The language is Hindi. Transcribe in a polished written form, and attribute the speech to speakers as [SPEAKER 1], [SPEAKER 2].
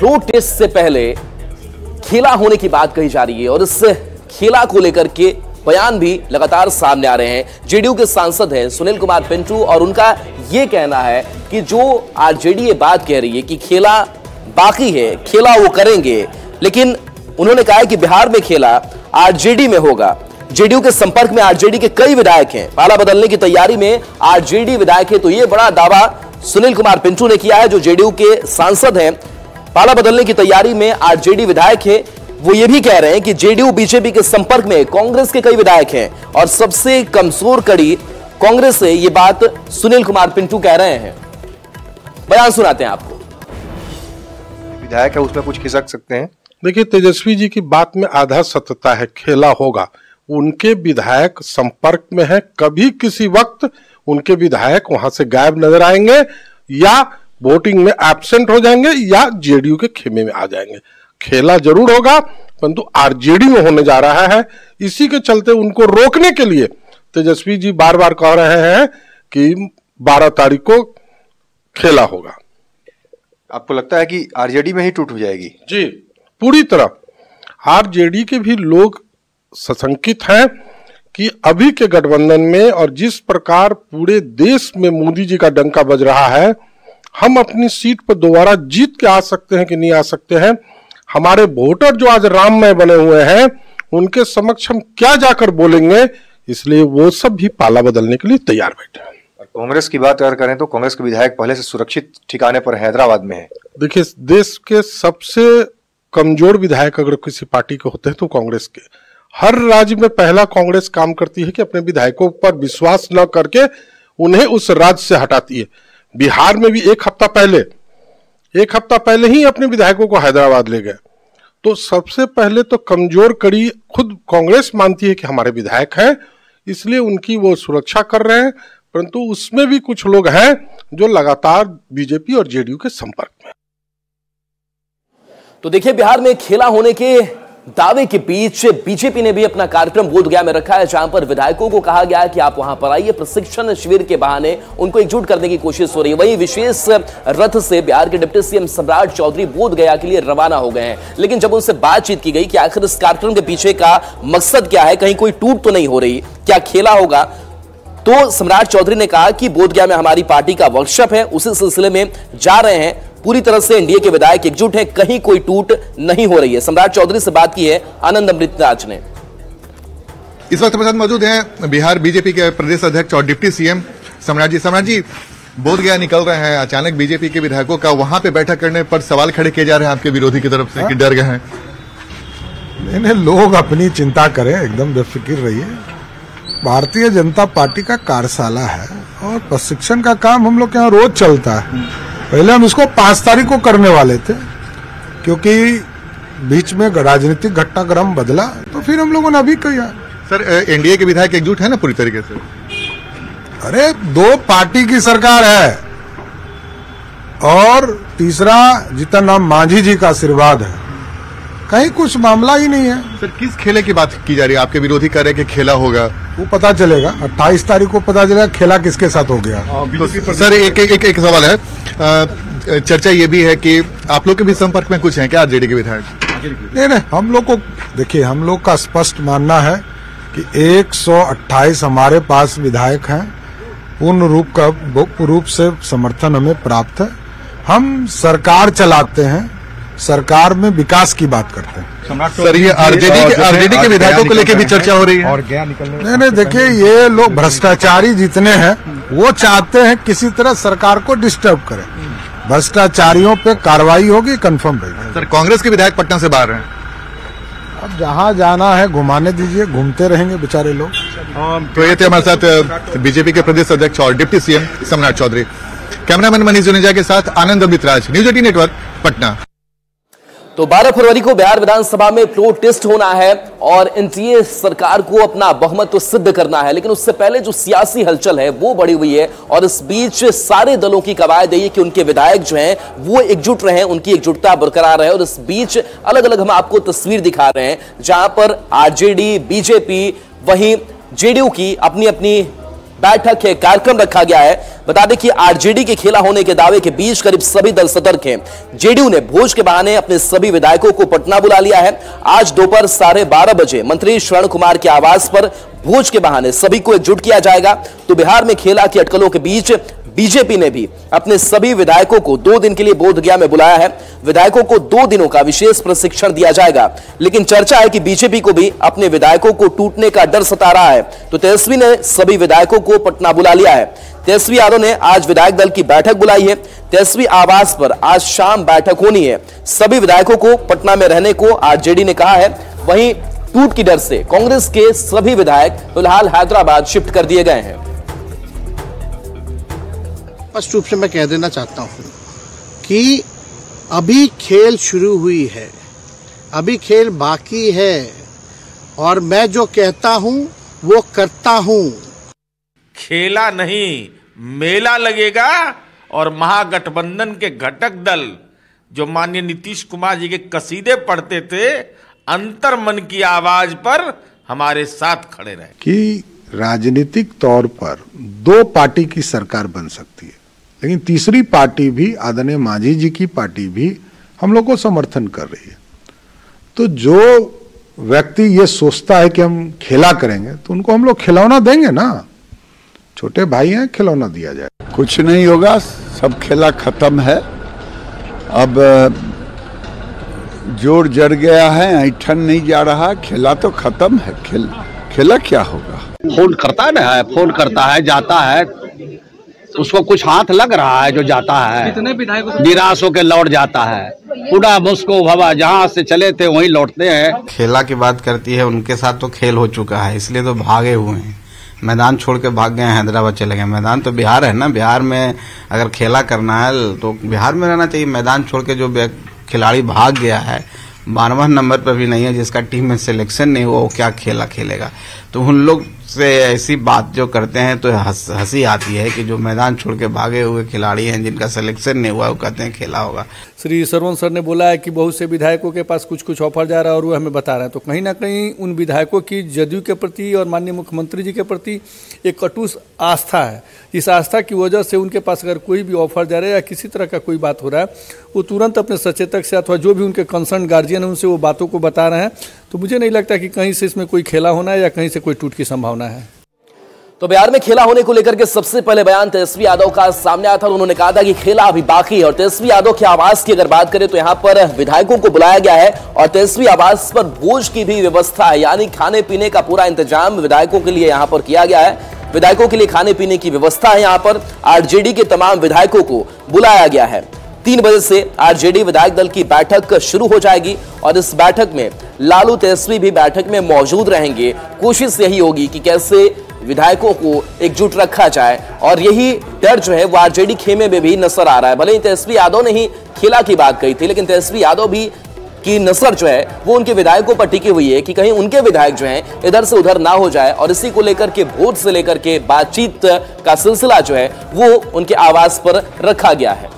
[SPEAKER 1] फ्लोर टेस्ट से पहले खेला होने की बात कही जा रही है और इस खेला को लेकर के बयान भी लगातार सामने आ रहे हैं। जेडीयू के सांसद हैं सुनील कुमार पिंटू और उनका यह कहना है कि जो आरजेडी ये बात कह रही है कि खेला बाकी है, खेला वो करेंगे, लेकिन उन्होंने कहा है कि बिहार में खेला आरजेडी में होगा। जेडीयू के संपर्क में आरजेडी के कई विधायक हैं, पाला बदलने की तैयारी में आरजेडी विधायक है। तो यह बड़ा दावा सुनील कुमार पिंटू ने किया है, जो जेडीयू के सांसद हैं, पाला बदलने की तैयारी में आरजेडी विधायक है। वो ये भी कह रहे हैं कि जेडीयू बीजेपी के संपर्क में कांग्रेस के कई विधायक हैं और सबसे कमजोर कड़ी कांग्रेस है। ये बात सुनील कुमार पिंटू कह रहे हैं। बयान सुनाते हैं आपको।
[SPEAKER 2] विधायक है, उसमें कुछ खिसक सकते हैं।
[SPEAKER 3] देखिए, तेजस्वी जी की बात में आधा सत्यता है, खेला होगा। उनके विधायक संपर्क में है, कभी किसी वक्त उनके विधायक वहां से गायब नजर आएंगे या वोटिंग में एब्सेंट हो जाएंगे या जेडीयू के खेमे में आ जाएंगे। खेला जरूर होगा, परंतु आरजेडी में होने जा रहा है। इसी के चलते उनको रोकने के लिए तेजस्वी जी बार बार कह रहे हैं कि 12 तारीख को खेला होगा।
[SPEAKER 2] आपको लगता है कि आरजेडी में ही टूट हो जाएगी?
[SPEAKER 3] जी, पूरी तरह। आरजेडी के भी लोग सशंकित हैं कि अभी के गठबंधन में और जिस प्रकार पूरे देश में मोदी जी का डंका बज रहा है, हम अपनी सीट पर दोबारा जीत के आ सकते हैं कि नहीं आ सकते हैं। हमारे वोटर जो आज राममय बने हुए हैं, उनके समक्ष हम क्या जाकर बोलेंगे, इसलिए वो सब भी पाला बदलने के लिए तैयार बैठे हैं।
[SPEAKER 2] कांग्रेस की बात अगर करें तो कांग्रेस के विधायक पहले से सुरक्षित ठिकाने पर हैदराबाद में है। देखिए,
[SPEAKER 3] देश के सबसे कमजोर विधायक अगर किसी पार्टी के होते हैं तो कांग्रेस के। हर राज्य में पहला कांग्रेस काम करती है कि अपने विधायकों पर विश्वास न करके उन्हें उस राज्य से हटाती है। बिहार में भी एक हफ्ता पहले ही अपने विधायकों को हैदराबाद ले गए। तो सबसे पहले तो कमजोर कड़ी खुद कांग्रेस मानती है कि हमारे विधायक हैं, इसलिए उनकी वो सुरक्षा कर रहे हैं। परंतु उसमें भी कुछ लोग हैं जो लगातार बीजेपी और जेडीयू के संपर्क में।
[SPEAKER 1] तो देखिए, बिहार में खेला होने के दावे के बीच बीजेपी ने भी अपना कार्यक्रम बोधगया में रखा है, जहां पर विधायकों को कहा गया है कि आप वहां पर आइए। प्रशिक्षण शिविर के बहाने उनको एकजुट करने की कोशिश हो रही है। वहीं विशेष रथ से बिहार के डिप्टी सीएम सम्राट चौधरी बोधगया के लिए रवाना हो गए हैं। लेकिन जब उनसे बातचीत की गई कि आखिर इस कार्यक्रम के पीछे का मकसद क्या है, कहीं कोई टूट तो नहीं हो रही, क्या खेला होगा, तो सम्राट चौधरी ने कहा कि बोधगया में हमारी पार्टी का वर्कशॉप है, उसी सिलसिले में जा रहे हैं। पूरी तरह से एनडीए के विधायक एकजुट हैं, कहीं कोई टूट नहीं हो रही है। सम्राट चौधरी से बात की है आनंद अमृतराज ने।
[SPEAKER 4] इस वक्त हमारे साथ मौजूद हैं बिहार बीजेपी के प्रदेश अध्यक्ष और डिप्टी सीएम सम्राट जी। सम्राट जी, बोधगया निकल रहे हैं, अचानक बीजेपी के विधायकों का वहां पे बैठक करने पर सवाल खड़े किए जा रहे हैं आपके विरोधी की तरफ से कि डर गए हैं।
[SPEAKER 5] नहीं, लोग अपनी चिंता करें, एकदम बेफिक्र रहिए। भारतीय जनता पार्टी का कार्यशाला है और प्रशिक्षण का काम हम लोग के यहाँ रोज चलता है। पहले हम इसको 5 तारीख को करने वाले थे, क्योंकि बीच में राजनीतिक घटनाक्रम बदला, तो फिर हम लोगों ने अभी किया।
[SPEAKER 4] सर, एनडीए के विधायक एकजुट है ना पूरी तरीके से?
[SPEAKER 5] अरे, 2 पार्टी की सरकार है और तीसरा जितना नाम मांझी जी का आशीर्वाद है, कहीं कुछ मामला ही नहीं है।
[SPEAKER 4] सर, किस खेले की बात की जा रही है? आपके विरोधी कह रहे हैं कि खेला होगा,
[SPEAKER 5] वो पता चलेगा 28 तारीख को पता चलेगा खेला किसके साथ हो गया।
[SPEAKER 4] तो सर, एक सवाल है, चर्चा ये भी है कि आप लोग के भी संपर्क में कुछ हैं क्या आरजेडी के विधायक?
[SPEAKER 5] नहीं, हम लोग को देखिए, हम लोग का स्पष्ट मानना है कि 128 हमारे पास विधायक हैं, पूर्ण रूप से समर्थन हमें प्राप्त है। हम सरकार चलाते हैं, सरकार में विकास की बात करते हैं।
[SPEAKER 4] सर, ये आरजेडी के विधायकों को लेकर भी चर्चा हो रही है।
[SPEAKER 5] और क्या निकलने? नहीं, देखिए, ये लोग भ्रष्टाचारी जितने हैं वो चाहते हैं किसी तरह सरकार को डिस्टर्ब करें। भ्रष्टाचारियों पे कार्रवाई होगी, कंफर्म रहेगी।
[SPEAKER 4] सर, कांग्रेस के विधायक पटना से बाहर हैं।
[SPEAKER 5] अब जहां जाना है घुमाने दीजिए, घूमते रहेंगे बेचारे लोग।
[SPEAKER 4] तो ये थे हमारे साथ बीजेपी के प्रदेश अध्यक्ष और डिप्टी सीएम सम्राट चौधरी। कैमरामैन मनीष जुनेजा के साथ आनंद अमृतराज, न्यूज 18 नेटवर्क, पटना।
[SPEAKER 1] तो 12 फरवरी को बिहार विधानसभा में फ्लोर टेस्ट होना है और एनडीए सरकार को अपना बहुमत तो सिद्ध करना है, लेकिन उससे पहले जो सियासी हलचल है वो बढ़ी हुई है। और इस बीच सारे दलों की कवायद है कि उनके विधायक जो हैं वो एकजुट रहे, उनकी एकजुटता बरकरार रहे। और इस बीच अलग अलग हम आपको तस्वीर दिखा रहे हैं, जहां पर आरजेडी, बीजेपी, वहीं जेडीयू की अपनी अपनी बैठक के कार्यक्रम रखा गया है। बता दें कि आरजेडी के खेला होने के दावे के बीच करीब सभी दल सतर्क हैं। जेडीयू ने भोज के बहाने अपने सभी विधायकों को पटना बुला लिया है। आज दोपहर 12:30 बजे मंत्री श्रवण कुमार के आवास पर भोज के बहाने सभी को एकजुट किया जाएगा। तो बिहार में खेला की अटकलों के बीच बीजेपी ने भी अपने सभी विधायकों को 2 दिन के लिए बोधगया में बुलाया है। विधायकों को 2 दिनों का विशेष प्रशिक्षण दिया जाएगा, लेकिन चर्चा है कि बीजेपी को भी अपने विधायकों को टूटने का डर सता रहा है। तो तेजस्वी ने सभी विधायकों को पटना बुला लिया है। तेजस्वी यादव ने आज विधायक दल की बैठक बुलाई है। तेजस्वी आवास पर आज शाम बैठक होनी है। सभी विधायकों को पटना में रहने को आरजेडी ने कहा है। वहीं टूट की डर से कांग्रेस के सभी विधायक फिलहाल हैदराबाद शिफ्ट कर दिए गए हैं।
[SPEAKER 6] स्पष्ट रूप से मैं कह देना चाहता हूं कि अभी खेल शुरू हुई है, अभी खेल बाकी है और मैं जो कहता हूं वो करता हूं।
[SPEAKER 7] खेला नहीं मेला लगेगा और महागठबंधन के घटक दल जो माननीय नीतीश कुमार जी के कसीदे पढ़ते थे अंतर मन की आवाज पर हमारे साथ खड़े रहे
[SPEAKER 5] कि राजनीतिक तौर पर 2 पार्टी की सरकार बन सकती है, लेकिन तीसरी पार्टी भी आदरणीय मांझी जी की पार्टी भी हम लोग को समर्थन कर रही है। तो जो व्यक्ति ये सोचता है कि हम खेला करेंगे तो उनको हम लोग खिलौना देंगे ना। छोटे भाई हैं, खिलौना दिया जाए।
[SPEAKER 8] कुछ नहीं होगा, सब खेला खत्म है। अब जोर जड़ गया है, ऐठन नहीं जा रहा, खेला तो खत्म है। खेला क्या होगा?
[SPEAKER 9] फोन करता है ना, फोन करता है, जाता है, उसको कुछ हाथ लग रहा है जो जाता है, कितने विधायक निराश होकर लौट जाता है। पूरा मुस्को भवा जहाँ से चले थे वहीं लौटते हैं।
[SPEAKER 10] खेला की बात करती है, उनके साथ तो खेल हो चुका है, इसलिए तो भागे हुए हैं। मैदान छोड़ के भाग गए, हैदराबाद चले गए। मैदान तो बिहार है ना, बिहार में अगर खेला करना है तो बिहार में रहना चाहिए। मैदान छोड़ के जो खिलाड़ी भाग गया है, 12वां नंबर पर भी नहीं है, जिसका टीम में सिलेक्शन नहीं हुआ, वो क्या खेला खेलेगा। तो उन लोग से ऐसी बात जो करते हैं तो हंसी आती है कि जो मैदान छोड़ के भागे हुए खिलाड़ी हैं जिनका सिलेक्शन नहीं हुआ, वो कहते हैं खेला होगा।
[SPEAKER 11] श्री सरवण सर ने बोला है कि बहुत से विधायकों के पास कुछ कुछ ऑफर जा रहा है और वो हमें बता रहे हैं। तो कहीं ना कहीं उन विधायकों की जदयू के प्रति और माननीय मुख्यमंत्री जी के प्रति एक कटुस आस्था है। इस आस्था की वजह से उनके पास अगर कोई भी ऑफर जा रहा है या किसी तरह का कोई बात हो रहा है, वो तुरंत अपने सचेतक से अथवा जो भी उनके कंसर्न गार्जियन है उनसे वो बातों को बता रहे हैं। तो मुझे नहीं लगता कि कहीं से इसमें कोई खेला होना है या कहीं से कोई टूट की संभावना है।
[SPEAKER 1] तो बिहार में खेला होने को लेकर के सबसे पहले बयान तेजस्वी यादव का सामने आया था। उन्होंने कहा था कि खेला अभी बाकी है। और तेजस्वी यादव के आवास की अगर बात करें तो यहां पर विधायकों को बुलाया गया है और तेजस्वी आवास पर भोज की भी व्यवस्था है, यानी खाने पीने का पूरा इंतजाम विधायकों के लिए यहां पर किया गया है। विधायकों के लिए खाने पीने की व्यवस्था है। यहां पर आरजेडी के तमाम विधायकों को बुलाया गया है। 3 बजे से आरजेडी विधायक दल की बैठक शुरू हो जाएगी और इस बैठक में लालू तेजस्वी भी बैठक में मौजूद रहेंगे। कोशिश यही होगी कि कैसे विधायकों को एकजुट रखा जाए और यही डर जो है वो आरजेडी खेमे में भी नजर आ रहा है। भले ही तेजस्वी यादव ने ही खेला की बात कही थी, लेकिन तेजस्वी यादव भी की नजर जो है वो उनके विधायकों पर टिकी हुई है कि कहीं उनके विधायक जो हैं इधर से उधर ना हो जाए। और इसी को लेकर के भोज से लेकर के बातचीत का सिलसिला जो है वो उनके आवास पर रखा गया है।